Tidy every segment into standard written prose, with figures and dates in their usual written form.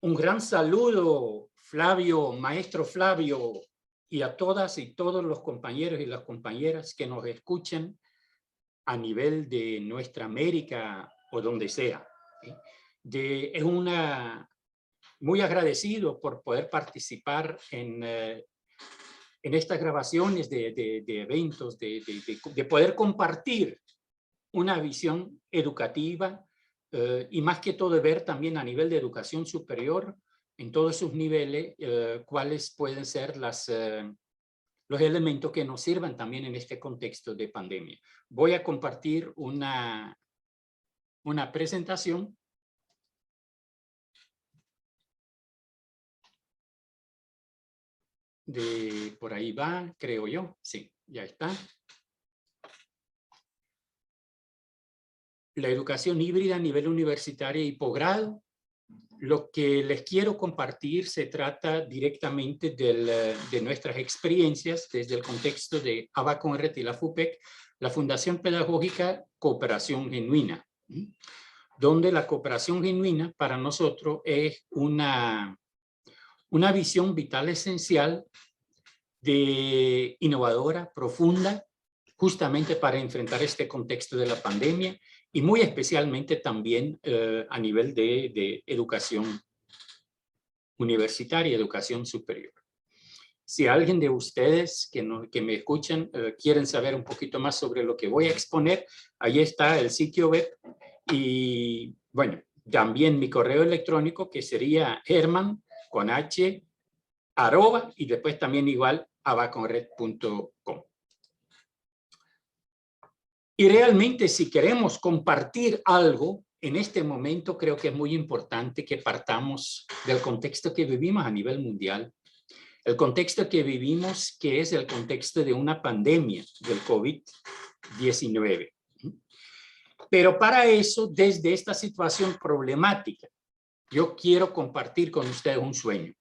Un gran saludo, Flavio, maestro Flavio, y a todas y todos los compañeros y las compañeras que nos escuchan a nivel de nuestra América o donde sea. Es muy agradecido por poder participar en estas grabaciones de eventos, de poder compartir una visión educativa y más que todo ver también a nivel de educación superior en todos sus niveles cuáles pueden ser los elementos que nos sirvan también en este contexto de pandemia. Voy a compartir una presentación. Por ahí va, creo yo. Sí, ya está. La educación híbrida a nivel universitario y posgrado. Lo que les quiero compartir se trata directamente de nuestras experiencias desde el contexto de ABACONRED y la FUPEC, la Fundación Pedagógica Cooperación Genuina, donde la cooperación genuina para nosotros es una visión vital esencial de innovadora, profunda, justamente para enfrentar este contexto de la pandemia y muy especialmente también a nivel de educación universitaria, educación superior. Si alguien de ustedes que me escuchan quieren saber un poquito más sobre lo que voy a exponer, ahí está el sitio web y bueno, también mi correo electrónico que sería Herman con H, @ y después también igual abaconred.com. Y realmente si queremos compartir algo, en este momento creo que es muy importante que partamos del contexto que vivimos a nivel mundial. El contexto que vivimos, que es el contexto de una pandemia del COVID-19. Pero para eso, desde esta situación problemática, yo quiero compartir con ustedes un sueño.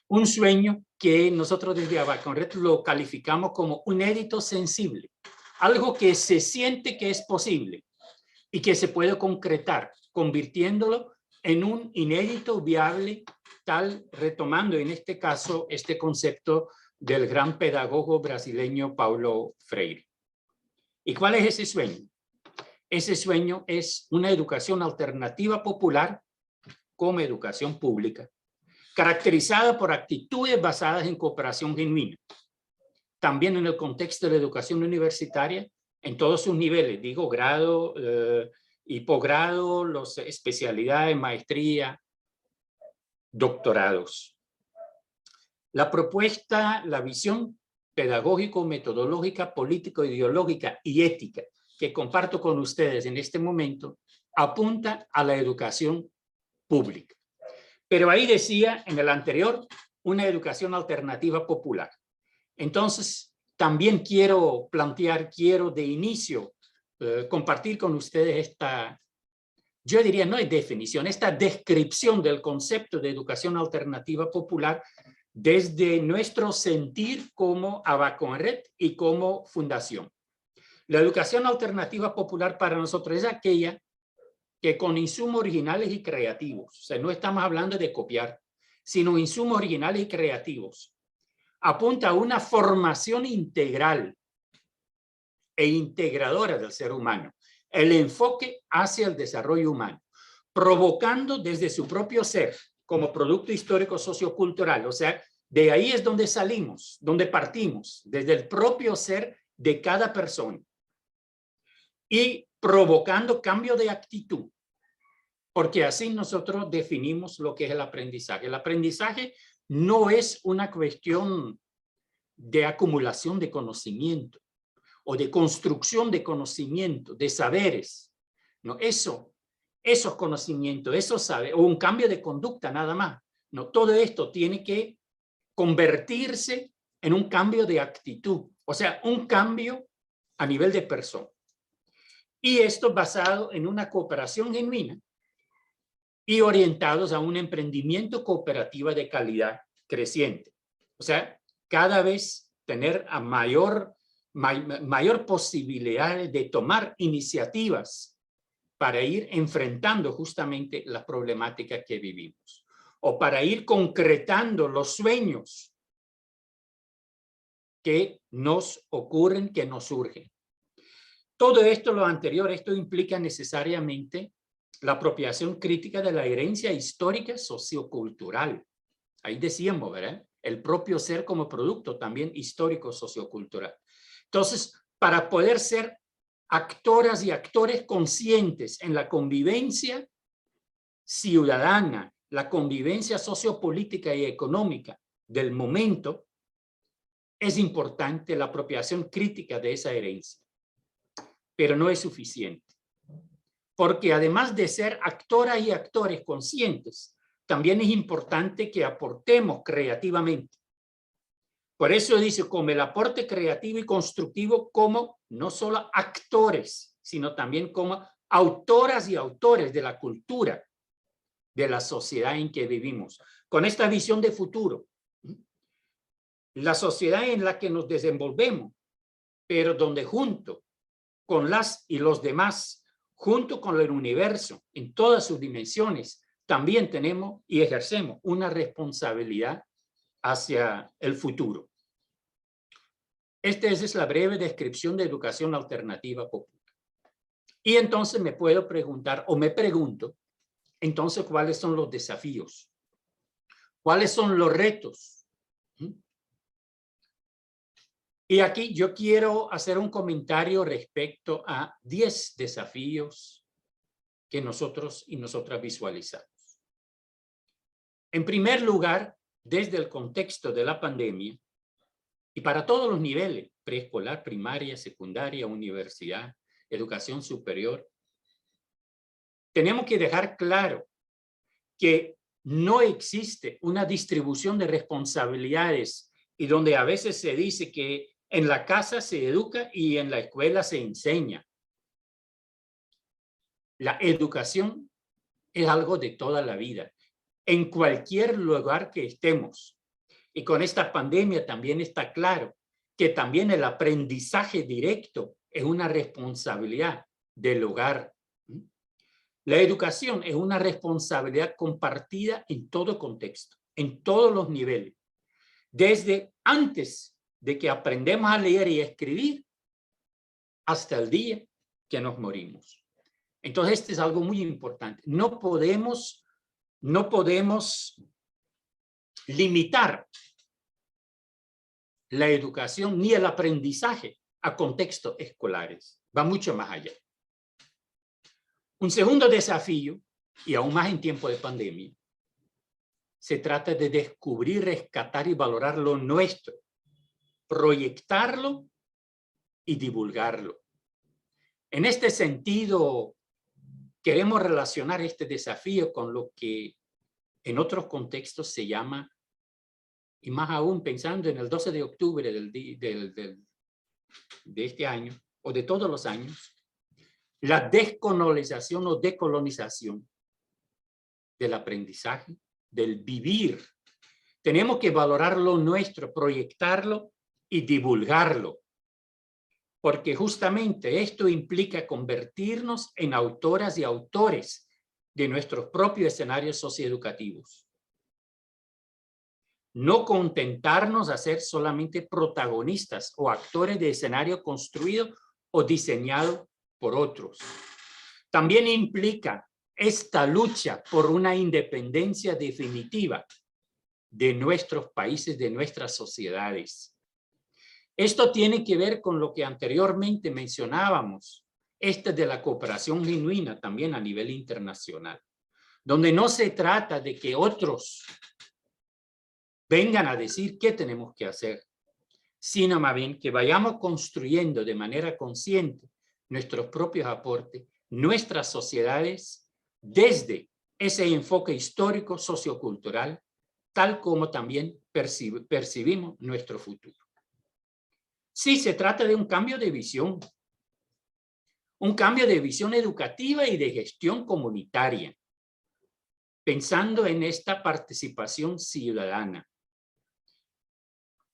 Un sueño que nosotros desde ABACONRED lo calificamos como un éxito sensible. Algo que se siente que es posible y que se puede concretar, convirtiéndolo en un inédito viable, tal retomando en este caso este concepto del gran pedagogo brasileño Paulo Freire. ¿Y cuál es ese sueño? Ese sueño es una educación alternativa popular como educación pública, caracterizada por actitudes basadas en cooperación genuina. También en el contexto de la educación universitaria, en todos sus niveles, digo grado y posgrado, las especialidades, maestría, doctorados. La propuesta, la visión pedagógico, metodológica, político, ideológica y ética que comparto con ustedes en este momento apunta a la educación pública. Pero ahí decía en el anterior una educación alternativa popular. Entonces, también quiero de inicio compartir con ustedes esta, yo diría no es definición, esta descripción del concepto de educación alternativa popular desde nuestro sentir como ABACONRED y como fundación. La educación alternativa popular para nosotros es aquella que con insumos originales y creativos, o sea, no estamos hablando de copiar, sino insumos originales y creativos, apunta a una formación integral e integradora del ser humano, el enfoque hacia el desarrollo humano, provocando desde su propio ser como producto histórico sociocultural, o sea, de ahí es donde salimos, donde partimos, desde el propio ser de cada persona y provocando cambio de actitud, porque así nosotros definimos lo que es el aprendizaje. El aprendizaje no es una cuestión de acumulación de conocimiento o de construcción de conocimiento, de saberes. No, esos conocimientos, esos saberes, o un cambio de conducta nada más. No, todo esto tiene que convertirse en un cambio de actitud, o sea, un cambio a nivel de persona. Y esto basado en una cooperación genuina y orientados a un emprendimiento cooperativo de calidad creciente. O sea, cada vez tener a mayor posibilidad de tomar iniciativas para ir enfrentando justamente la problemática que vivimos. o para ir concretando los sueños que nos ocurren, que nos surgen. Todo esto, lo anterior, esto implica necesariamente la apropiación crítica de la herencia histórica sociocultural. Ahí decíamos, ¿verdad? El propio ser como producto también histórico sociocultural. Entonces, para poder ser actoras y actores conscientes en la convivencia ciudadana, la convivencia sociopolítica y económica del momento, es importante la apropiación crítica de esa herencia. Pero no es suficiente. Porque además de ser actoras y actores conscientes, también es importante que aportemos creativamente. Por eso dice, como el aporte creativo y constructivo como no solo actores, sino también como autoras y autores de la cultura de la sociedad en que vivimos. Con esta visión de futuro, la sociedad en la que nos desenvolvemos, pero donde junto con las y los demás, junto con el universo, en todas sus dimensiones, también tenemos y ejercemos una responsabilidad hacia el futuro. Esta es la breve descripción de educación alternativa popular. Y entonces me puedo preguntar, o me pregunto, entonces, ¿cuáles son los desafíos? ¿Cuáles son los retos? Y aquí yo quiero hacer un comentario respecto a 10 desafíos que nosotros y nosotras visualizamos. En primer lugar, desde el contexto de la pandemia, y para todos los niveles, preescolar, primaria, secundaria, universidad, educación superior, tenemos que dejar claro que no existe una distribución de responsabilidades y donde a veces se dice que en la casa se educa y en la escuela se enseña. La educación es algo de toda la vida, en cualquier lugar que estemos. Y con esta pandemia también está claro que también el aprendizaje directo es una responsabilidad del hogar. La educación es una responsabilidad compartida en todo contexto, en todos los niveles. Desde antes de que aprendemos a leer y a escribir hasta el día que nos morimos. Entonces, este es algo muy importante. No podemos limitar la educación ni el aprendizaje a contextos escolares. Va mucho más allá. Un segundo desafío, y aún más en tiempo de pandemia, se trata de descubrir, rescatar y valorar lo nuestro, proyectarlo y divulgarlo. En este sentido, queremos relacionar este desafío con lo que en otros contextos se llama, y más aún pensando en el 12 de octubre de este año, o de todos los años, la descolonización o decolonización del aprendizaje, del vivir. Tenemos que valorar lo nuestro, proyectarlo y divulgarlo, porque justamente esto implica convertirnos en autoras y autores de nuestros propios escenarios socioeducativos. No contentarnos a ser solamente protagonistas o actores de escenario construido o diseñado por otros. También implica esta lucha por una independencia definitiva de nuestros países, de nuestras sociedades. Esto tiene que ver con lo que anteriormente mencionábamos, de la cooperación genuina también a nivel internacional, donde no se trata de que otros vengan a decir qué tenemos que hacer, sino más bien que vayamos construyendo de manera consciente nuestros propios aportes, nuestras sociedades, desde ese enfoque histórico, sociocultural, tal como también percibimos nuestro futuro. Sí, se trata de un cambio de visión educativa y de gestión comunitaria, pensando en esta participación ciudadana,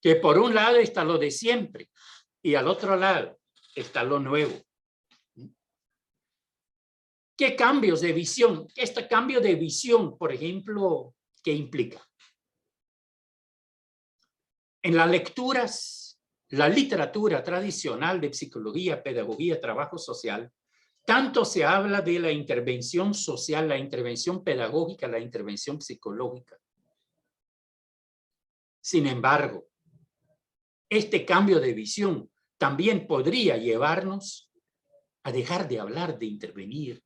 que por un lado está lo de siempre y al otro lado está lo nuevo. ¿Qué cambios de visión? Este cambio de visión, por ejemplo, ¿Qué implica? En las lecturas, la literatura tradicional de psicología, pedagogía, trabajo social, tanto se habla de la intervención social, la intervención pedagógica, la intervención psicológica. Sin embargo, este cambio de visión también podría llevarnos a dejar de hablar de intervenir.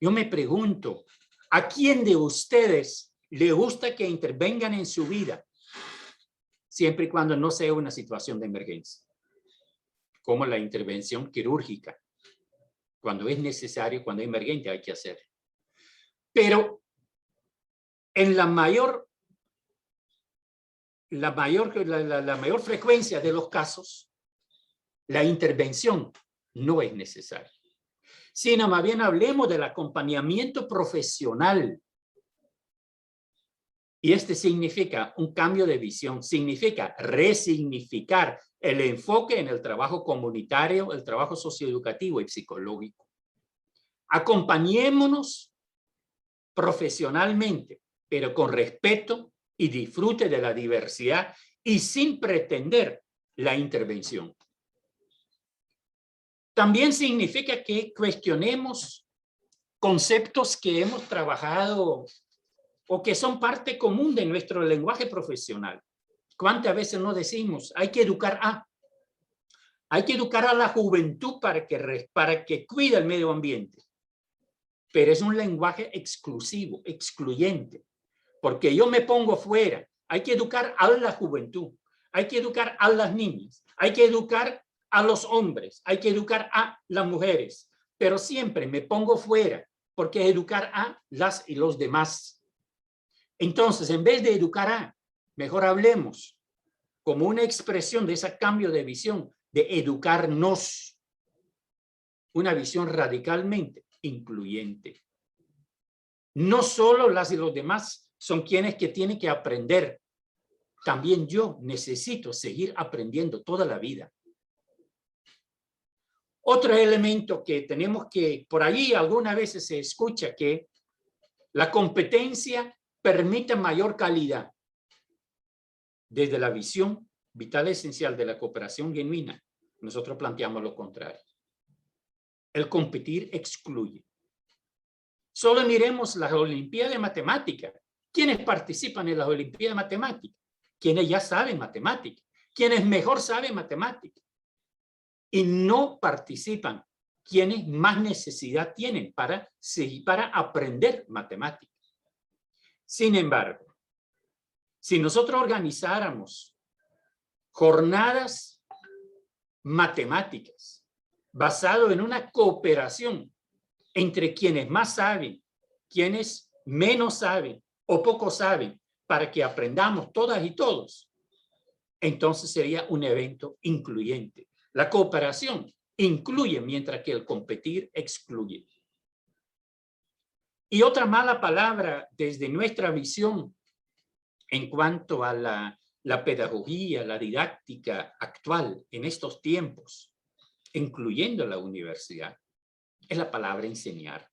Yo me pregunto, ¿a quién de ustedes le gusta que intervengan en su vida? Siempre y cuando no sea una situación de emergencia, como la intervención quirúrgica. Cuando es necesario, cuando es emergente, hay que hacer. Pero en la mayor frecuencia de los casos, la intervención no es necesaria. Sino más bien hablemos del acompañamiento profesional. Y este significa un cambio de visión, significa resignificar el enfoque en el trabajo comunitario, el trabajo socioeducativo y psicológico. Acompañémonos profesionalmente, pero con respeto y disfrute de la diversidad y sin pretender la intervención. También significa que cuestionemos conceptos que hemos trabajado o que son parte común de nuestro lenguaje profesional. ¿Cuántas veces nos decimos, hay que educar a la juventud para que cuide el medio ambiente? Pero es un lenguaje exclusivo, excluyente, porque yo me pongo fuera. Hay que educar a la juventud, hay que educar a las niñas, hay que educar a los hombres, hay que educar a las mujeres, pero siempre me pongo fuera, porque educar a las y los demás. Entonces, en vez de educar a, mejor hablemos como una expresión de ese cambio de visión, de educarnos, una visión radicalmente incluyente. No solo las y los demás son quienes que tienen que aprender, también yo necesito seguir aprendiendo toda la vida. Otro elemento que tenemos que, por ahí algunas veces se escucha que la competencia permite mayor calidad. Desde la visión vital esencial de la cooperación genuina, nosotros planteamos lo contrario. El competir excluye. Solo miremos las Olimpiadas de Matemática. ¿Quiénes participan en las Olimpiadas de Matemática? Quienes ya saben matemática, quienes mejor saben matemática. Y no participan quienes más necesidad tienen para aprender matemática. Sin embargo, si nosotros organizáramos jornadas matemáticas basado en una cooperación entre quienes más saben, quienes menos saben o poco saben, para que aprendamos todas y todos, entonces sería un evento incluyente. La cooperación incluye, mientras que el competir excluye. Y otra mala palabra desde nuestra visión en cuanto a la pedagogía, la didáctica actual en estos tiempos, incluyendo la universidad, es la palabra enseñar.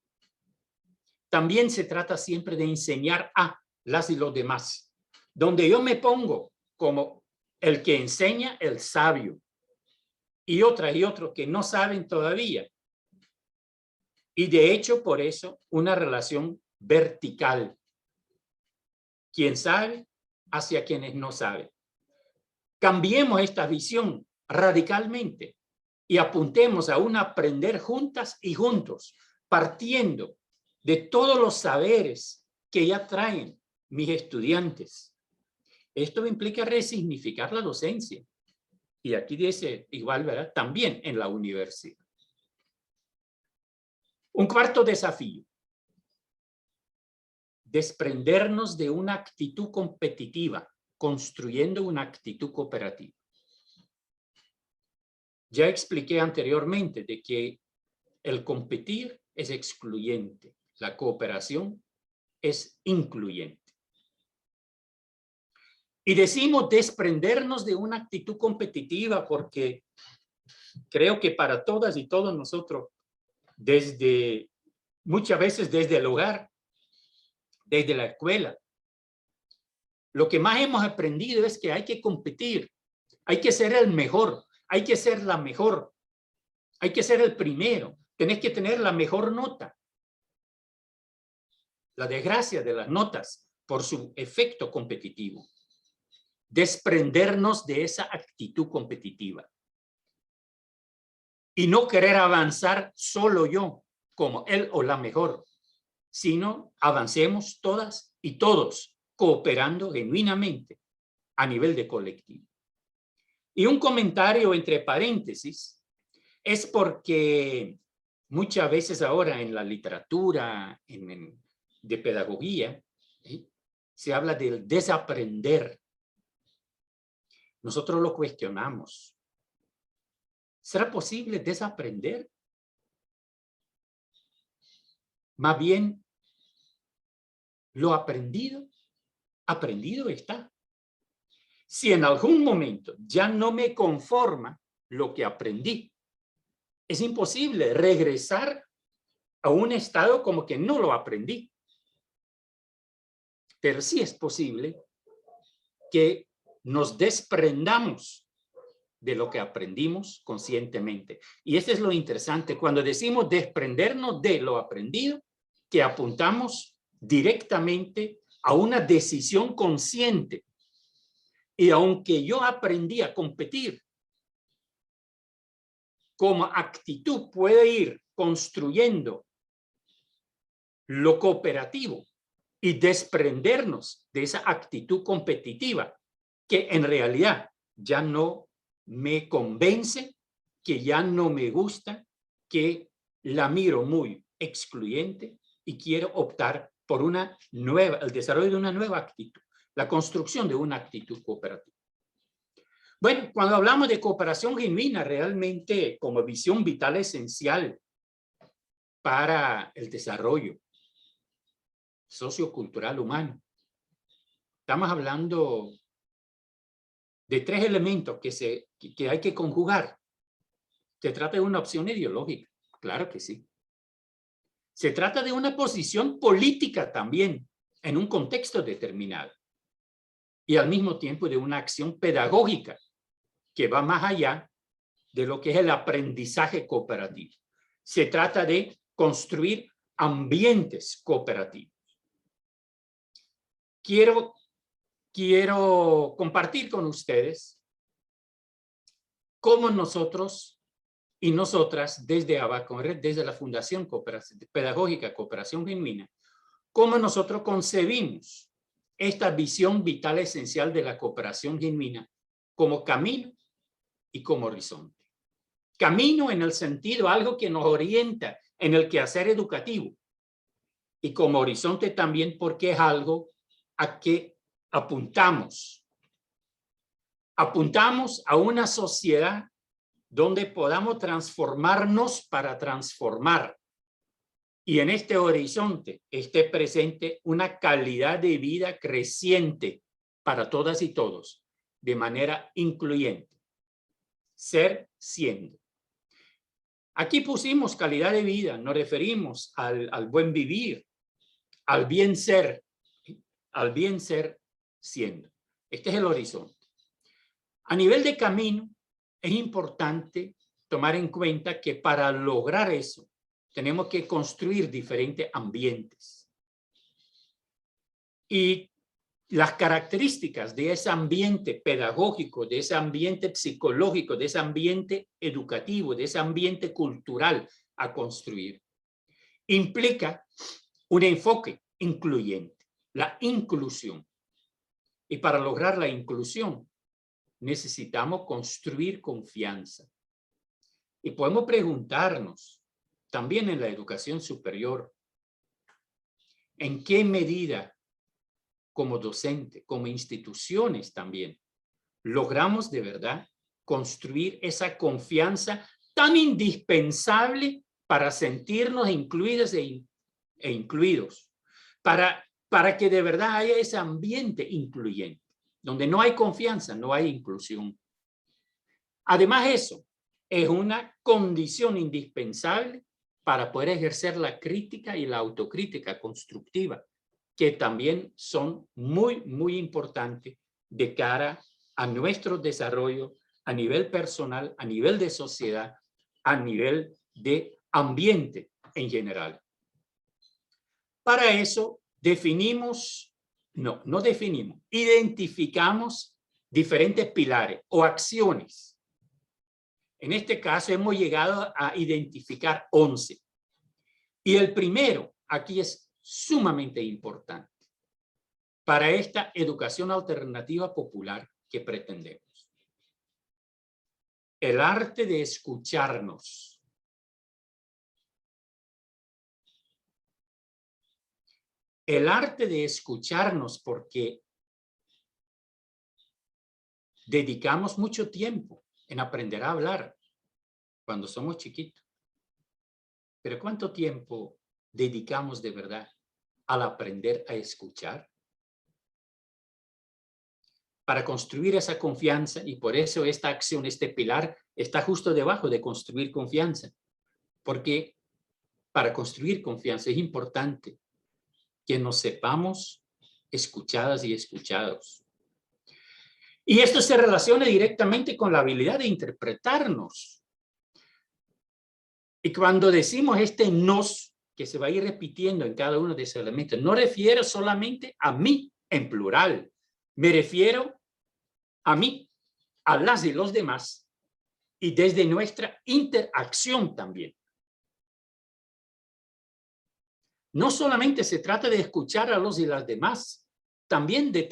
También se trata siempre de enseñar a las y los demás, donde yo me pongo como el que enseña, el sabio, y otros que no saben todavía. Y de hecho, por eso, una relación vertical. Quien sabe hacia quienes no saben. Cambiemos esta visión radicalmente y apuntemos a un aprender juntas y juntos, partiendo de todos los saberes que ya traen mis estudiantes. Esto implica resignificar la docencia. Y aquí dice igual, ¿verdad? También en la universidad. Un cuarto desafío. Desprendernos de una actitud competitiva, construyendo una actitud cooperativa. Ya expliqué anteriormente de que el competir es excluyente, la cooperación es incluyente. Y decimos desprendernos de una actitud competitiva porque creo que para todas y todos nosotros, muchas veces desde el hogar, desde la escuela, Lo que más hemos aprendido es que hay que competir, hay que ser el mejor, hay que ser la mejor, hay que ser el primero, tenés que tener la mejor nota. La desgracia de las notas por su efecto competitivo. Desprendernos de esa actitud competitiva. Y no querer avanzar solo yo, como él o la mejor, sino avancemos todas y todos, cooperando genuinamente a nivel de colectivo. Y un comentario entre paréntesis es porque muchas veces ahora en la literatura, de pedagogía, se habla del desaprender. Nosotros lo cuestionamos. ¿Será posible desaprender? Más bien, lo aprendido, aprendido está. Si en algún momento ya no me conforma lo que aprendí, es imposible regresar a un estado como que no lo aprendí. Pero sí es posible que nos desprendamos de lo que aprendimos conscientemente. Y eso es lo interesante. Cuando decimos desprendernos de lo aprendido, que apuntamos directamente a una decisión consciente. Y aunque yo aprendí a competir, como actitud puede ir construyendo lo cooperativo y desprendernos de esa actitud competitiva que en realidad ya no me convence, que ya no me gusta, que la miro muy excluyente y quiero optar por el desarrollo de una nueva actitud, la construcción de una actitud cooperativa. Bueno, cuando hablamos de cooperación genuina, realmente como visión vital esencial para el desarrollo sociocultural humano, estamos hablando de 3 elementos que hay que conjugar. Se trata de una opción ideológica, claro que sí. Se trata de una posición política también, en un contexto determinado. Y al mismo tiempo de una acción pedagógica que va más allá de lo que es el aprendizaje cooperativo. Se trata de construir ambientes cooperativos. Quiero compartir con ustedes cómo nosotros y nosotras desde ABACONRED, desde la Fundación Pedagógica Cooperación Genuina, cómo nosotros concebimos esta visión vital esencial de la cooperación genuina como camino y como horizonte. Camino en el sentido, algo que nos orienta en el quehacer educativo, y como horizonte también porque es algo a que apuntamos. Apuntamos a una sociedad donde podamos transformarnos para transformar. Y en este horizonte esté presente una calidad de vida creciente para todas y todos, de manera incluyente. Ser siendo. Aquí pusimos calidad de vida, nos referimos al buen vivir, al bien ser siendo. Este es el horizonte. A nivel de camino, es importante tomar en cuenta que para lograr eso, tenemos que construir diferentes ambientes. Y las características de ese ambiente pedagógico, de ese ambiente psicológico, de ese ambiente educativo, de ese ambiente cultural a construir, implica un enfoque incluyente, la inclusión. Y para lograr la inclusión, necesitamos construir confianza. Y podemos preguntarnos, también en la educación superior, ¿en qué medida como docente, como instituciones también, logramos de verdad construir esa confianza tan indispensable para sentirnos incluidas e incluidos, para que de verdad haya ese ambiente incluyente, donde no hay confianza, no hay inclusión? Además, eso es una condición indispensable para poder ejercer la crítica y la autocrítica constructiva que también son muy, muy importantes de cara a nuestro desarrollo a nivel personal, a nivel de sociedad, a nivel de ambiente en general. Para eso definimos, no definimos, identificamos diferentes pilares o acciones. En este caso hemos llegado a identificar 11. Y el primero aquí es sumamente importante para esta educación alternativa popular que pretendemos. El arte de escucharnos. El arte de escucharnos, porque dedicamos mucho tiempo en aprender a hablar cuando somos chiquitos. Pero ¿cuánto tiempo dedicamos de verdad al aprender a escuchar? Para construir esa confianza, y por eso esta acción, este pilar, está justo debajo de construir confianza. Porque para construir confianza es importante que nos sepamos escuchadas y escuchados. Y esto se relaciona directamente con la habilidad de interpretarnos. Y cuando decimos este nos, que se va a ir repitiendo en cada uno de esos elementos, no refiero solamente a mí en plural, me refiero a mí, a las y los demás, y desde nuestra interacción también. No solamente se trata de escuchar a los y las demás, también de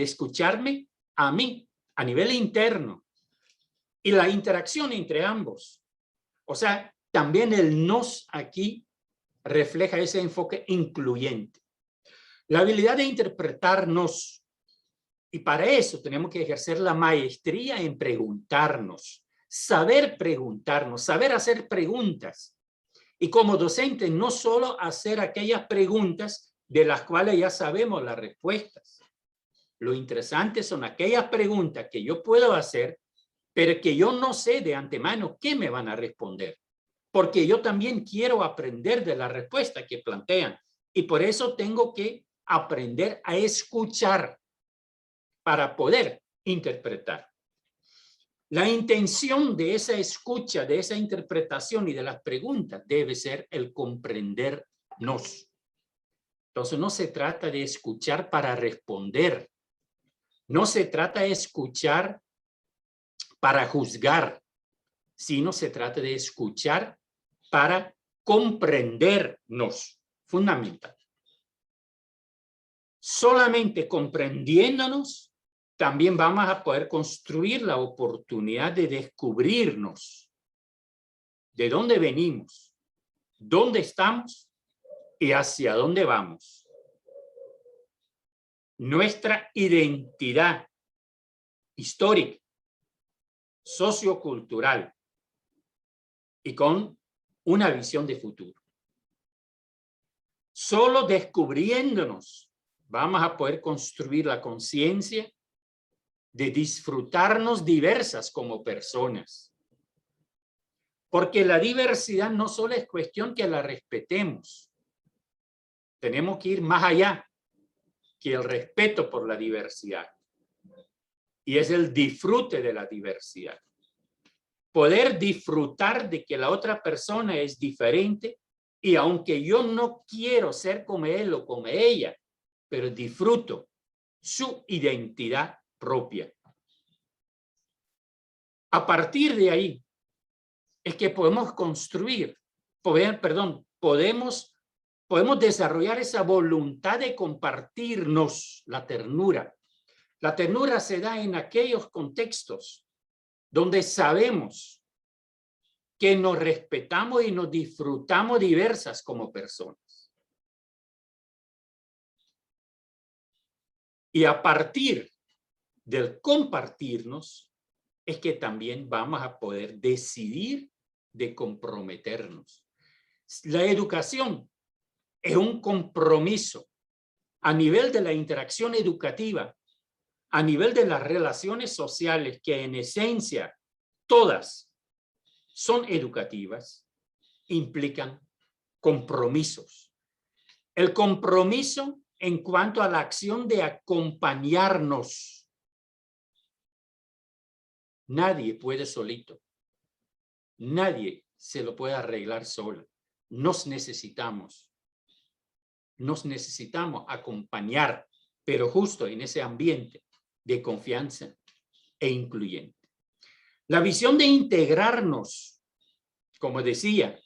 escucharme a mí, a nivel interno, y la interacción entre ambos. O sea, también el nos aquí refleja ese enfoque incluyente. La habilidad de interpretarnos, y para eso tenemos que ejercer la maestría en preguntarnos, saber preguntarnos, saber hacer preguntas. Y como docente, no solo hacer aquellas preguntas de las cuales ya sabemos las respuestas. Lo interesante son aquellas preguntas que yo puedo hacer, pero que yo no sé de antemano qué me van a responder. Porque yo también quiero aprender de la respuesta que plantean. Y por eso tengo que aprender a escuchar para poder interpretar. La intención de esa escucha, de esa interpretación y de las preguntas debe ser el comprendernos. Entonces no se trata de escuchar para responder. No se trata de escuchar para juzgar, sino se trata de escuchar para comprendernos. Fundamental. Solamente comprendiéndonos, también vamos a poder construir la oportunidad de descubrirnos de dónde venimos, dónde estamos y hacia dónde vamos. Nuestra identidad histórica, sociocultural y con una visión de futuro. Solo descubriéndonos vamos a poder construir la conciencia de disfrutarnos diversas como personas. Porque la diversidad no solo es cuestión que la respetemos. Tenemos que ir más allá que el respeto por la diversidad. Y es el disfrute de la diversidad. Poder disfrutar de que la otra persona es diferente y aunque yo no quiero ser como él o como ella, pero disfruto su identidad propia. A partir de ahí es que podemos construir, podemos desarrollar esa voluntad de compartirnos la ternura. La ternura se da en aquellos contextos donde sabemos que nos respetamos y nos disfrutamos diversas como personas. Y a partir del compartirnos es que también vamos a poder decidir de comprometernos. La educación es un compromiso a nivel de la interacción educativa, a nivel de las relaciones sociales que en esencia todas son educativas, implican compromisos. El compromiso en cuanto a la acción de acompañarnos. Nadie puede solito. Nadie se lo puede arreglar solo. Nos necesitamos. Nos necesitamos acompañar, pero justo en ese ambiente de confianza e incluyente. La visión de integrarnos, como decía,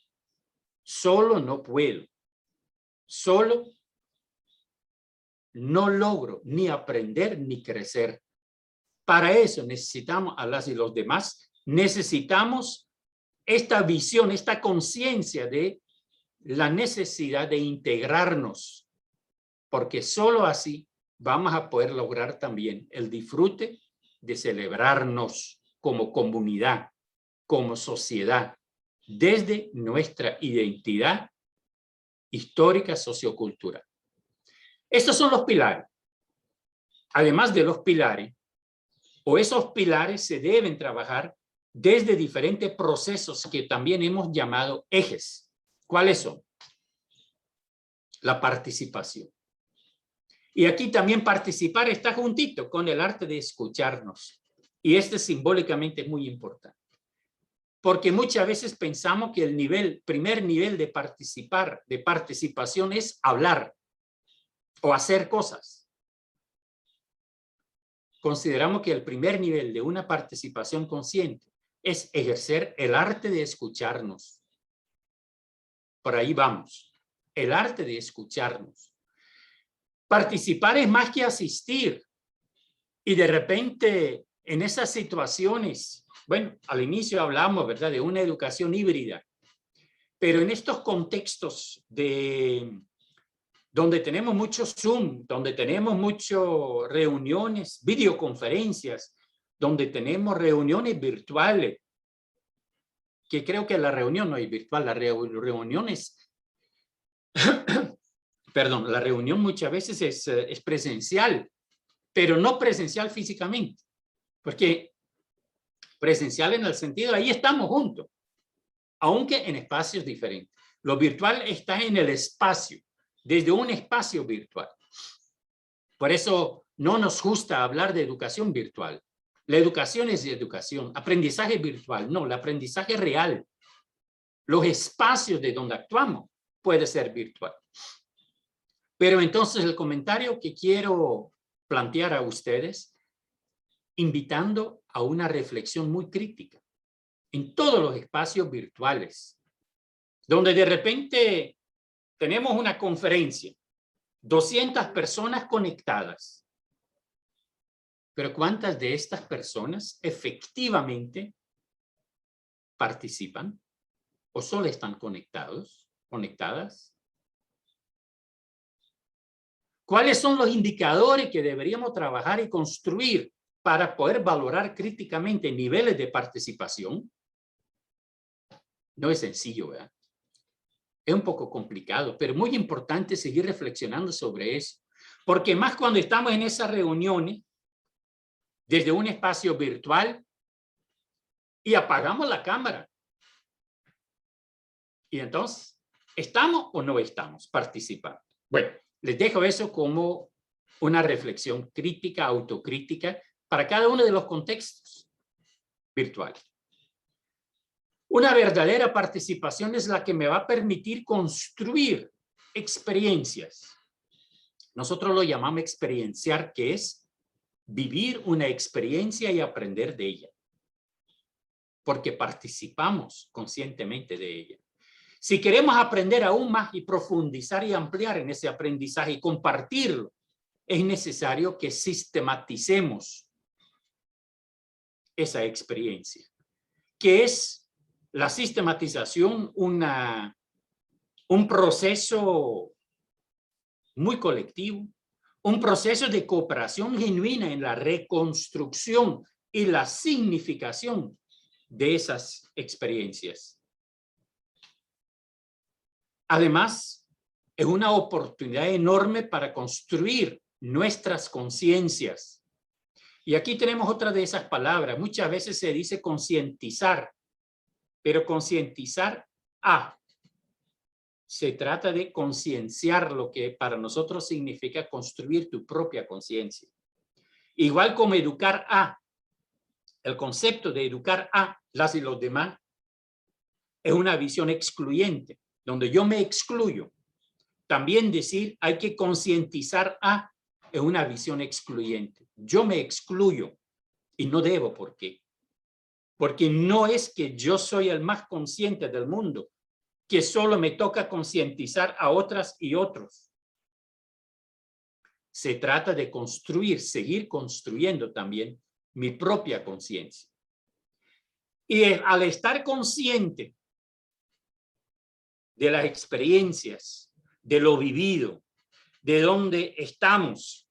solo no puedo. Solo no logro ni aprender ni crecer. Para eso necesitamos a las y los demás. Necesitamos esta visión, esta conciencia de la necesidad de integrarnos, porque solo así vamos a poder lograr también el disfrute de celebrarnos como comunidad, como sociedad, desde nuestra identidad histórica sociocultural. Estos son los pilares. Además de los pilares, o esos pilares se deben trabajar desde diferentes procesos que también hemos llamado ejes. ¿Cuáles son? La participación. Y aquí también participar está juntito con el arte de escucharnos. Y este simbólicamente es muy importante. Porque muchas veces pensamos que el primer nivel de participación es hablar o hacer cosas. Consideramos que el primer nivel de una participación consciente es ejercer el arte de escucharnos. Por ahí vamos. El arte de escucharnos. Participar es más que asistir. Y de repente, en esas situaciones, bueno, al inicio hablamos, ¿verdad?, de una educación híbrida. Pero en estos contextos donde tenemos mucho Zoom, donde tenemos muchas reuniones, videoconferencias, donde tenemos reuniones virtuales, que creo que la reunión no es virtual, la reunión es, perdón, la reunión muchas veces es presencial, pero no presencial físicamente, porque presencial en el sentido, ahí estamos juntos, aunque en espacios diferentes. Lo virtual está en el espacio, desde un espacio virtual. Por eso no nos gusta hablar de educación virtual. La educación es educación, aprendizaje virtual, no, el aprendizaje real. Los espacios de donde actuamos puede ser virtual. Pero entonces el comentario que quiero plantear a ustedes, invitando a una reflexión muy crítica en todos los espacios virtuales, donde de repente tenemos una conferencia, 200 personas conectadas. Pero ¿cuántas de estas personas efectivamente participan o solo están conectadas? ¿Cuáles son los indicadores que deberíamos trabajar y construir para poder valorar críticamente niveles de participación? No es sencillo, ¿verdad? Es un poco complicado, pero muy importante seguir reflexionando sobre eso. Porque más cuando estamos en esas reuniones, desde un espacio virtual, y apagamos la cámara. Y entonces, ¿estamos o no estamos participando? Bueno, les dejo eso como una reflexión crítica, autocrítica, para cada uno de los contextos virtuales. Una verdadera participación es la que me va a permitir construir experiencias. Nosotros lo llamamos experienciar, que es vivir una experiencia y aprender de ella. Porque participamos conscientemente de ella. Si queremos aprender aún más y profundizar y ampliar en ese aprendizaje y compartirlo, es necesario que sistematicemos esa experiencia, que es la sistematización, un proceso muy colectivo, un proceso de cooperación genuina en la reconstrucción y la significación de esas experiencias. Además, es una oportunidad enorme para construir nuestras conciencias. Y aquí tenemos otra de esas palabras. Muchas veces se dice concientizar, pero concientizar se trata de concienciar lo que para nosotros significa construir tu propia conciencia. Igual como educar a, el concepto de educar a las y los demás es una visión excluyente, donde yo me excluyo. También decir hay que concientizar a es una visión excluyente. Yo me excluyo y no debo. ¿Por qué? Porque no es que yo soy el más consciente del mundo, que solo me toca concientizar a otras y otros. Se trata de construir, seguir construyendo también mi propia conciencia. Y al estar consciente de las experiencias, de lo vivido, de dónde estamos,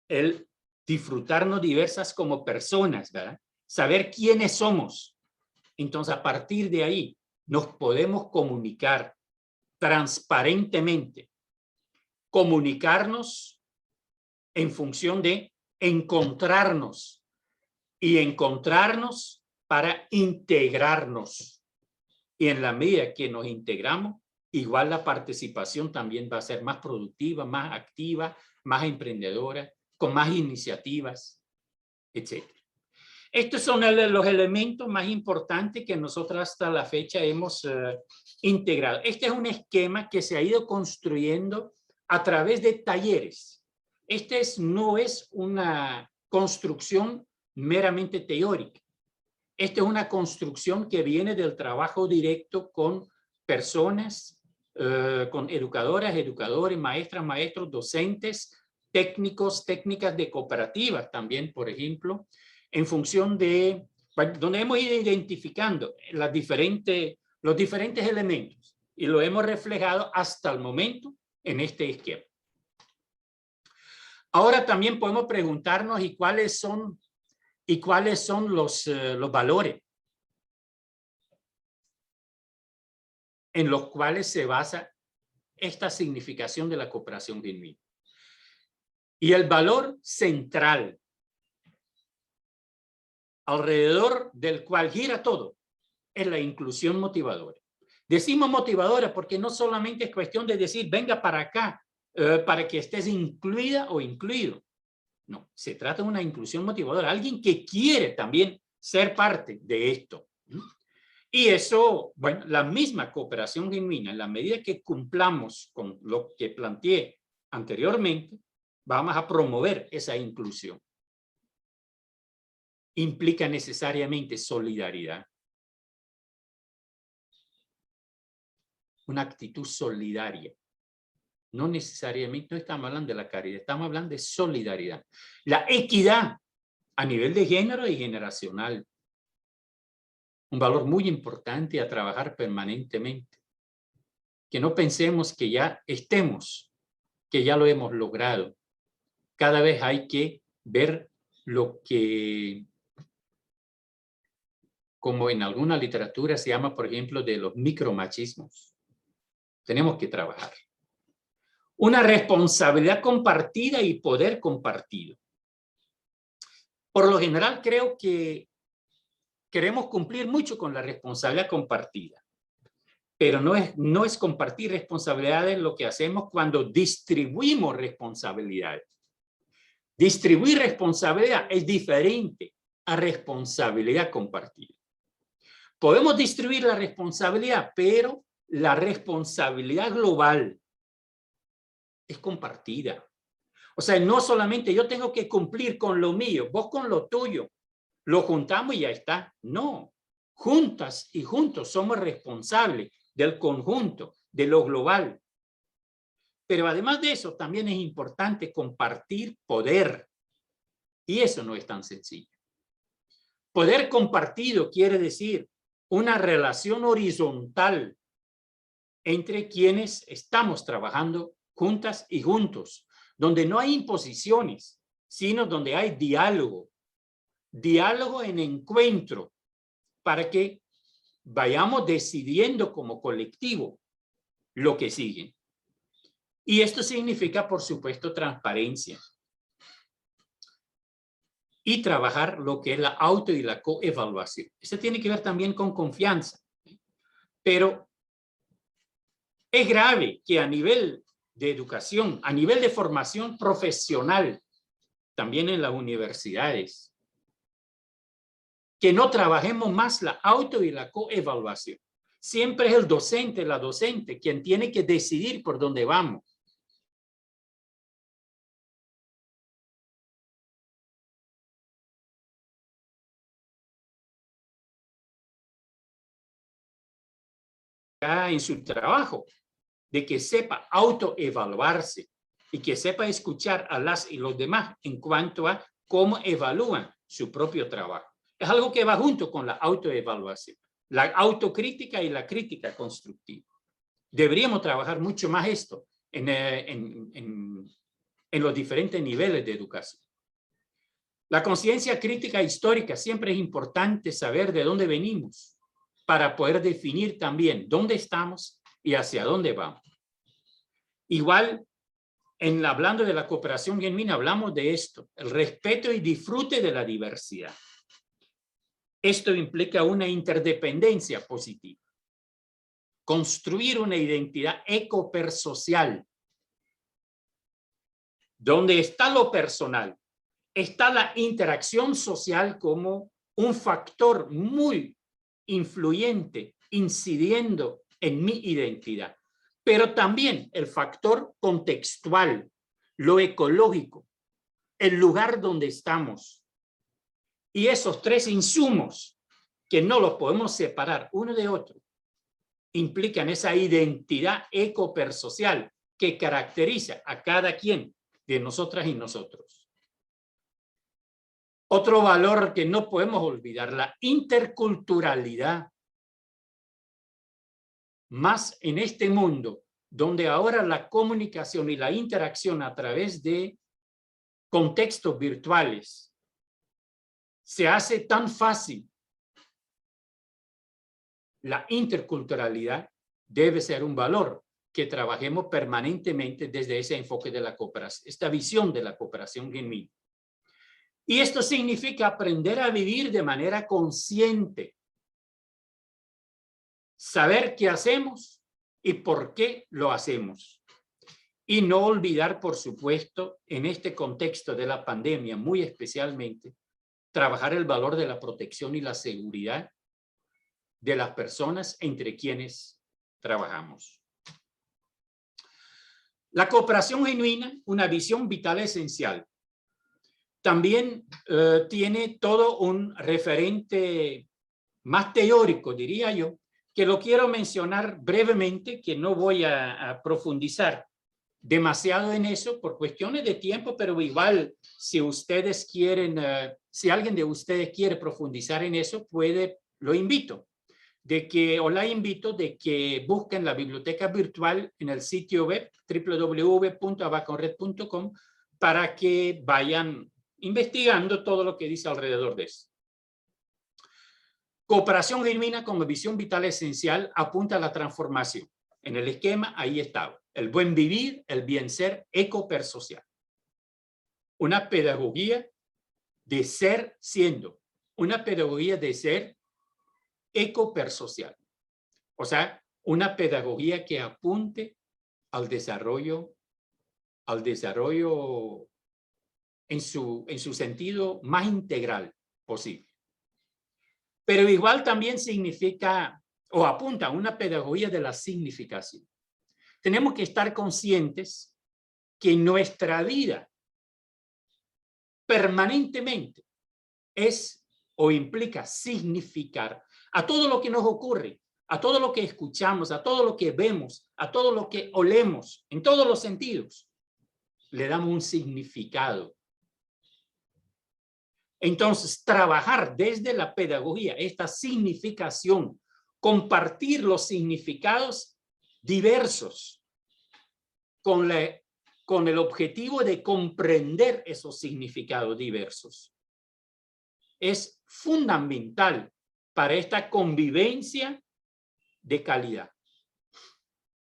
el disfrutarnos diversas como personas, ¿verdad? Saber quiénes somos. Entonces, a partir de ahí, nos podemos comunicar transparentemente. Comunicarnos en función de encontrarnos y encontrarnos para integrarnos. Y en la medida que nos integramos, igual la participación también va a ser más productiva, más activa, más emprendedora, con más iniciativas, etc. Estos son los elementos más importantes que nosotros hasta la fecha hemos integrado. Este es un esquema que se ha ido construyendo a través de talleres. No es una construcción meramente teórica. Esta es una construcción que viene del trabajo directo con personas, con educadoras, educadores, maestras, maestros, docentes, técnicos, técnicas de cooperativas también, por ejemplo, en función de donde hemos ido identificando los diferentes elementos y lo hemos reflejado hasta el momento en este esquema. Ahora también podemos preguntarnos ¿y cuáles son los valores en los cuales se basa esta significación de la cooperación genuina? Y el valor central alrededor del cual gira todo es la inclusión motivadora. Decimos motivadora porque no solamente es cuestión de decir venga para acá para que estés incluida o incluido. No, se trata de una inclusión motivadora, alguien que quiere también ser parte de esto. Y eso, bueno, la misma cooperación genuina, en la medida que cumplamos con lo que planteé anteriormente, vamos a promover esa inclusión. Implica necesariamente solidaridad. Una actitud solidaria. No necesariamente, no estamos hablando de la caridad, estamos hablando de solidaridad. La equidad a nivel de género y generacional. Un valor muy importante a trabajar permanentemente. Que no pensemos que ya estemos, que ya lo hemos logrado. Cada vez hay que ver lo que, como en alguna literatura se llama, por ejemplo, de los micromachismos. Tenemos que trabajar. Una responsabilidad compartida y poder compartido. Por lo general creo que queremos cumplir mucho con la responsabilidad compartida, pero no es compartir responsabilidades lo que hacemos cuando distribuimos responsabilidades. Distribuir responsabilidad es diferente a responsabilidad compartida. Podemos distribuir la responsabilidad, pero la responsabilidad global es compartida. O sea, no solamente yo tengo que cumplir con lo mío, vos con lo tuyo, lo juntamos y ya está. No, juntas y juntos somos responsables del conjunto, de lo global. Pero además de eso, también es importante compartir poder. Y eso no es tan sencillo. Poder compartido quiere decir una relación horizontal entre quienes estamos trabajando juntas y juntos, donde no hay imposiciones, sino donde hay diálogo. Diálogo en encuentro para que vayamos decidiendo como colectivo lo que sigue. Y esto significa, por supuesto, transparencia. Y trabajar lo que es la auto y la coevaluación. Esto tiene que ver también con confianza. Pero Es grave que a nivel de educación, a nivel de formación profesional, también en las universidades, que no trabajemos más la auto y la coevaluación. Siempre es el docente, la docente, quien tiene que decidir por dónde vamos. En su trabajo, de que sepa autoevaluarse y que sepa escuchar a las y los demás en cuanto a cómo evalúan su propio trabajo. Es algo que va junto con la autoevaluación, la autocrítica y la crítica constructiva. Deberíamos trabajar mucho más esto en los diferentes niveles de educación. La conciencia crítica histórica siempre es importante saber de dónde venimos para poder definir también dónde estamos y hacia dónde vamos. Igual, hablando de la cooperación genuina, hablamos de esto, el respeto y disfrute de la diversidad. Esto implica una interdependencia positiva. Construir una identidad ecopersocial, donde está lo personal, está la interacción social como un factor muy influyente, incidiendo en mi identidad, pero también el factor contextual, lo ecológico, el lugar donde estamos. Y esos tres insumos, que no los podemos separar uno de otro, implican esa identidad ecopersocial que caracteriza a cada quien de nosotras y nosotros. Otro valor que no podemos olvidar, la interculturalidad. Más en este mundo, donde ahora la comunicación y la interacción a través de contextos virtuales se hace tan fácil. La interculturalidad debe ser un valor que trabajemos permanentemente desde ese enfoque de la cooperación, esta visión de la cooperación genuina. Y esto significa aprender a vivir de manera consciente, saber qué hacemos y por qué lo hacemos. Y no olvidar, por supuesto, en este contexto de la pandemia, muy especialmente, trabajar el valor de la protección y la seguridad de las personas entre quienes trabajamos. La cooperación genuina, una visión vital esencial. También tiene todo un referente más teórico, diría yo, que lo quiero mencionar brevemente, que no voy a profundizar demasiado en eso por cuestiones de tiempo, pero igual si ustedes quieren, si alguien de ustedes quiere profundizar en eso, lo invito, la invito de que busquen la biblioteca virtual en el sitio web www.abaconred.com para que vayan investigando todo lo que dice alrededor de eso. Cooperación genuina como visión vital esencial apunta a la transformación. En el esquema, ahí estaba. El buen vivir, el bien ser ecopersocial. Una pedagogía de ser siendo. Una pedagogía de ser ecopersocial. O sea, una pedagogía que apunte al desarrollo en su sentido más integral posible. Pero igual también significa o apunta a una pedagogía de la significación. Tenemos que estar conscientes que nuestra vida permanentemente es o implica significar a todo lo que nos ocurre, a todo lo que escuchamos, a todo lo que vemos, a todo lo que olemos, en todos los sentidos. Le damos un significado. Entonces, trabajar desde la pedagogía, esta significación, compartir los significados diversos con el objetivo de comprender esos significados diversos. Es fundamental para esta convivencia de calidad.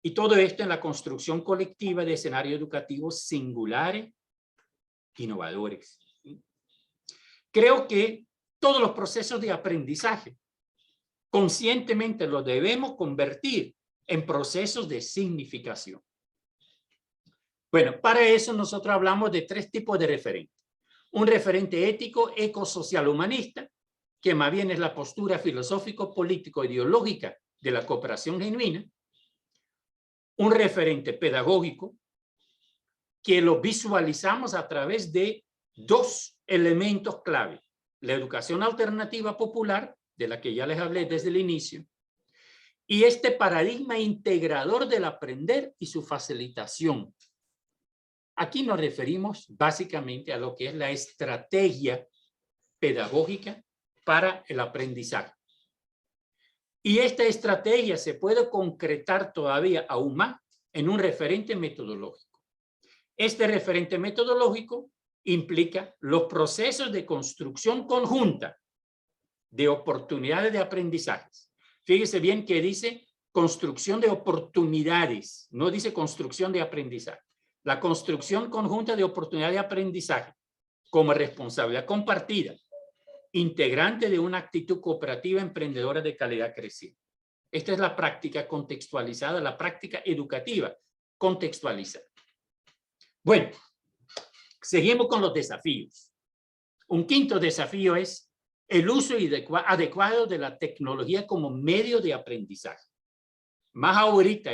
Y todo esto en la construcción colectiva de escenarios educativos singulares, innovadores. Creo que todos los procesos de aprendizaje conscientemente los debemos convertir en procesos de significación. Bueno, para eso nosotros hablamos de 3 tipos de referentes. Un referente ético, ecosocial, humanista, que más bien es la postura filosófico, político, ideológica de la cooperación genuina. Un referente pedagógico, que lo visualizamos a través de 2 elementos clave. La educación alternativa popular, de la que ya les hablé desde el inicio, y este paradigma integrador del aprender y su facilitación. Aquí nos referimos básicamente a lo que es la estrategia pedagógica para el aprendizaje. Y esta estrategia se puede concretar todavía aún más en un referente metodológico. Este referente metodológico implica los procesos de construcción conjunta de oportunidades de aprendizajes. Fíjese bien que dice construcción de oportunidades, no dice construcción de aprendizaje. La construcción conjunta de oportunidades de aprendizaje como responsabilidad compartida, integrante de una actitud cooperativa emprendedora de calidad creciente. Esta es la práctica contextualizada, la práctica educativa contextualizada. Bueno, seguimos con los desafíos. Un quinto desafío es el uso adecuado de la tecnología como medio de aprendizaje. Más ahorita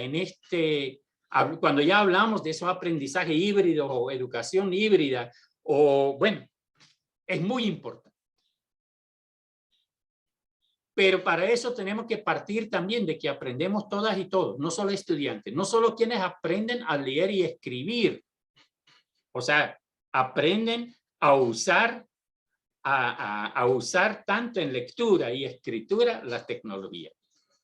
cuando ya hablamos de esos aprendizajes híbridos o educación híbrida, bueno, es muy importante. Pero para eso tenemos que partir también de que aprendemos todas y todos, no solo estudiantes, no solo quienes aprenden a leer y escribir. O sea, aprenden a usar tanto en lectura y escritura la tecnología.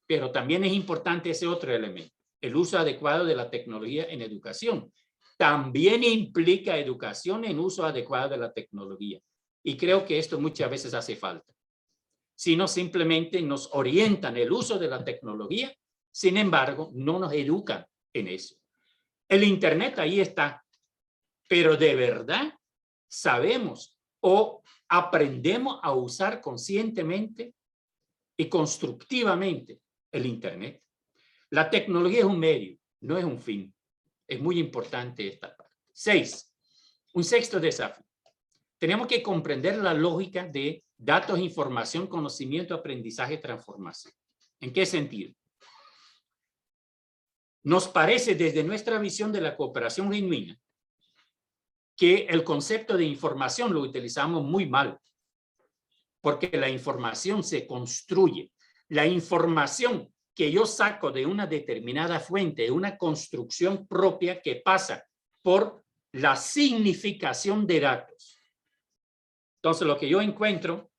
Pero también es importante ese otro elemento, el uso adecuado de la tecnología en educación. También implica educación en uso adecuado de la tecnología. Y creo que esto muchas veces hace falta. Sino simplemente nos orientan el uso de la tecnología, sin embargo, no nos educan en eso. El Internet ahí está, pero de verdad sabemos o aprendemos a usar conscientemente y constructivamente el Internet. La tecnología es un medio, no es un fin. Es muy importante esta parte. 6. Un sexto desafío. Tenemos que comprender la lógica de datos, información, conocimiento, aprendizaje, transformación. ¿En qué sentido? Nos parece desde nuestra visión de la cooperación genuina que el concepto de información lo utilizamos muy mal, porque la información se construye. La información que yo saco de una determinada fuente, de una construcción propia que pasa por la significación de datos. Entonces, lo que yo encuentro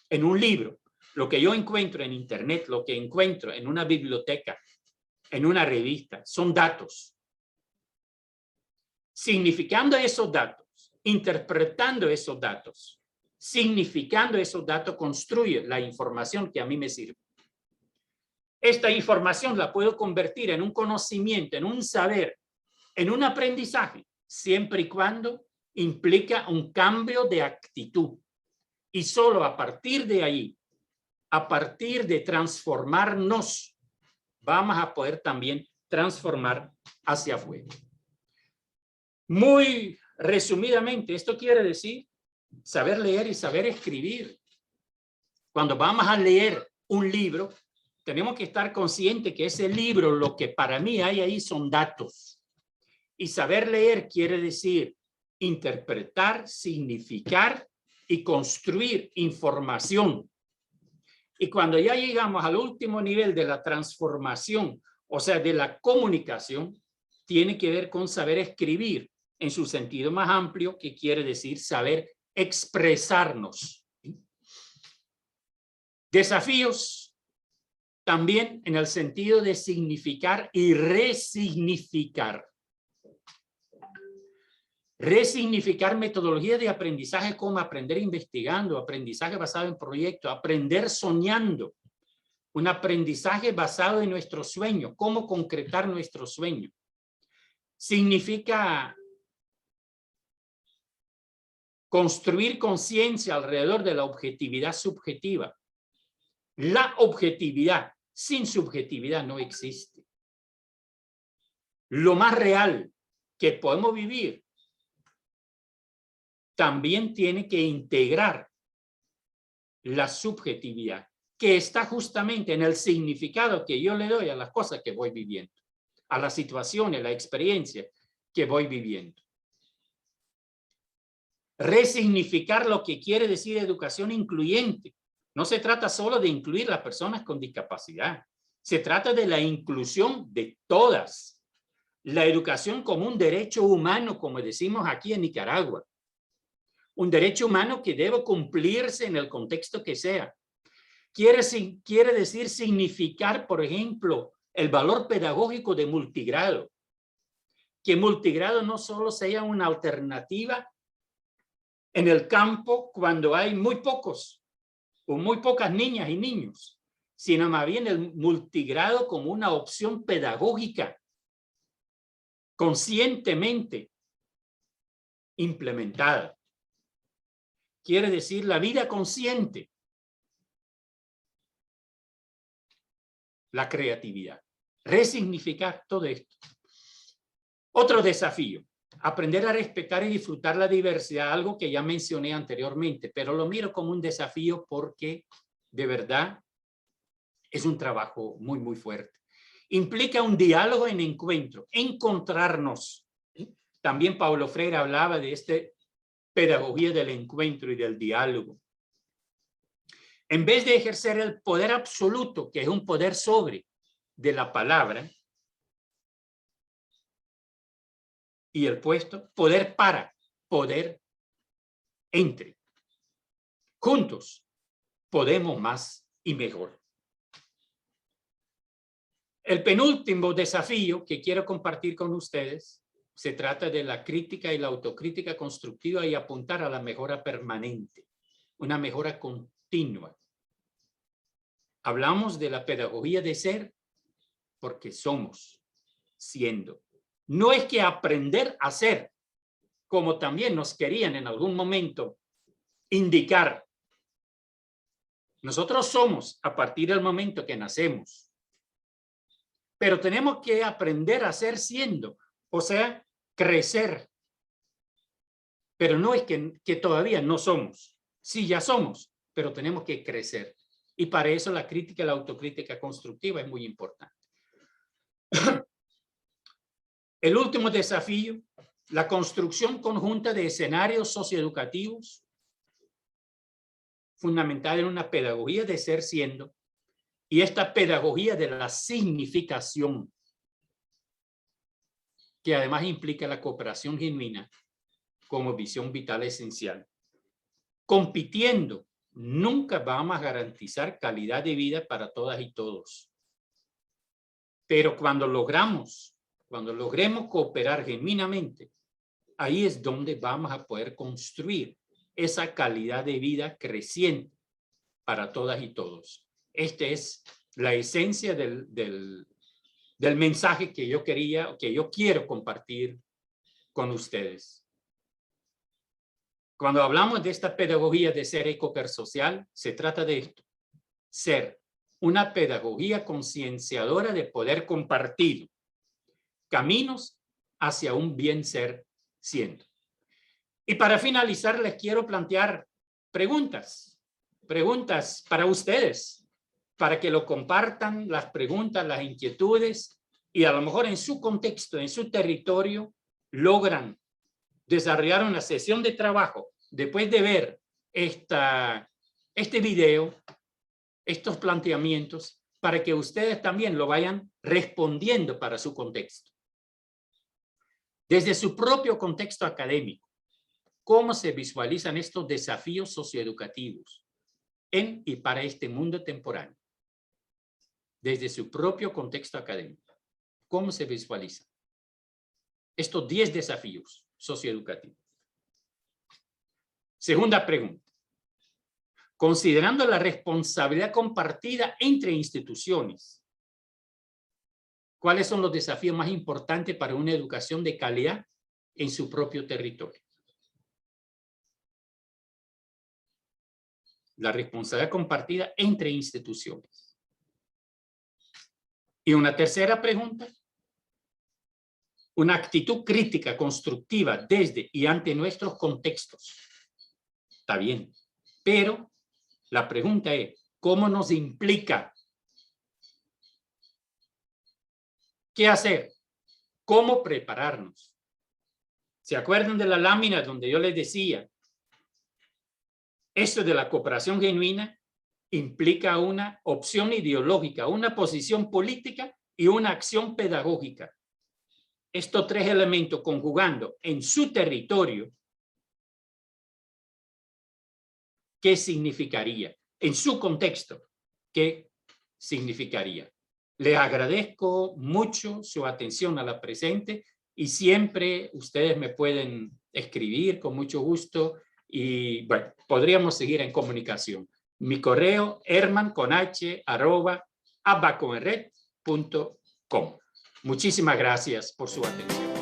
en un libro, lo que yo encuentro en Internet, lo que encuentro en una biblioteca, en una revista, son datos. Significando esos datos, interpretando esos datos, significando esos datos, construye la información que a mí me sirve. Esta información la puedo convertir en un conocimiento, en un saber, en un aprendizaje, siempre y cuando implica un cambio de actitud. Y solo a partir de ahí, a partir de transformarnos, vamos a poder también transformar hacia afuera. Muy resumidamente, esto quiere decir saber leer y saber escribir. Cuando vamos a leer un libro, tenemos que estar conscientes que ese libro, lo que para mí hay ahí son datos. Y saber leer quiere decir interpretar, significar y construir información. Y cuando ya llegamos al último nivel de la transformación, o sea, de la comunicación, tiene que ver con saber escribir en su sentido más amplio, que quiere decir saber expresarnos. Desafíos también en el sentido de significar y resignificar. Resignificar metodologías de aprendizaje como aprender investigando, aprendizaje basado en proyectos, aprender soñando, un aprendizaje basado en nuestros sueños, cómo concretar nuestros sueños. Significa construir conciencia alrededor de la objetividad subjetiva. La objetividad sin subjetividad no existe. lo más real que podemos vivir, también tiene que integrar la subjetividad, que está justamente en el significado que yo le doy a las cosas que voy viviendo, a las situaciones, la experiencia que voy viviendo. Resignificar lo que quiere decir educación incluyente. No se trata solo de incluir a las personas con discapacidad. Se trata de la inclusión de todas. La educación como un derecho humano, como decimos aquí en Nicaragua. Un derecho humano que debe cumplirse en el contexto que sea. Quiere decir significar, por ejemplo, el valor pedagógico de multigrado. Que multigrado no solo sea una alternativa en el campo cuando hay muy pocos o muy pocas niñas y niños, sino más bien el multigrado como una opción pedagógica conscientemente implementada. Quiere decir la vida consciente, la creatividad, resignificar todo esto. Otro desafío, aprender a respetar y disfrutar la diversidad, algo que ya mencioné anteriormente, pero lo miro como un desafío porque de verdad es un trabajo muy, muy fuerte. Implica un diálogo en encuentro, encontrarnos. También Paulo Freire hablaba de esta pedagogía del encuentro y del diálogo. En vez de ejercer el poder absoluto, que es un poder sobre de la palabra, y el puesto, poder para, poder entre. Juntos podemos más y mejor. El penúltimo desafío que quiero compartir con ustedes se trata de la crítica y la autocrítica constructiva y apuntar a la mejora permanente, una mejora continua. Hablamos de la pedagogía de ser porque somos, siendo. No es que aprender a ser, como también nos querían en algún momento indicar. Nosotros somos a partir del momento que nacemos. Pero tenemos que aprender a ser siendo, o sea, crecer. Pero no es que todavía no somos. Sí, ya somos, pero tenemos que crecer. Y para eso la crítica y la autocrítica constructiva es muy importante. El último desafío, la construcción conjunta de escenarios socioeducativos fundamental en una pedagogía de ser siendo y esta pedagogía de la significación que además implica la cooperación genuina como visión vital esencial. Compitiendo, nunca vamos a garantizar calidad de vida para todas y todos. Pero cuando logremos cooperar genuinamente, ahí es donde vamos a poder construir esa calidad de vida creciente para todas y todos. Esta es la esencia del mensaje que yo quiero compartir con ustedes. Cuando hablamos de esta pedagogía de ser ecopersocial, se trata de esto, ser una pedagogía concienciadora de poder compartir caminos hacia un bien ser siendo. Y para finalizar, les quiero plantear preguntas para ustedes, para que lo compartan, las preguntas, las inquietudes, y a lo mejor en su contexto, en su territorio, logran desarrollar una sesión de trabajo después de ver este video, estos planteamientos, para que ustedes también lo vayan respondiendo para su contexto. Desde su propio contexto académico, ¿cómo se visualizan estos desafíos socioeducativos en y para este mundo temporal? Desde su propio contexto académico, ¿cómo se visualizan estos 10 desafíos socioeducativos? Segunda pregunta. Considerando la responsabilidad compartida entre instituciones, ¿cuáles son los desafíos más importantes para una educación de calidad en su propio territorio? La responsabilidad compartida entre instituciones. Y una tercera pregunta. una actitud crítica, constructiva desde y ante nuestros contextos. Está bien, pero la pregunta es, ¿cómo nos implica? ¿Qué hacer? ¿Cómo prepararnos? ¿Se acuerdan de la lámina donde yo les decía? Esto de la cooperación genuina implica una opción ideológica, una posición política y una acción pedagógica. Estos tres elementos conjugando en su territorio, ¿qué significaría? En su contexto, ¿qué significaría? Les agradezco mucho su atención a la presente y siempre ustedes me pueden escribir con mucho gusto y bueno, podríamos seguir en comunicación. Mi correo herman@abaconred.com. Muchísimas gracias por su atención.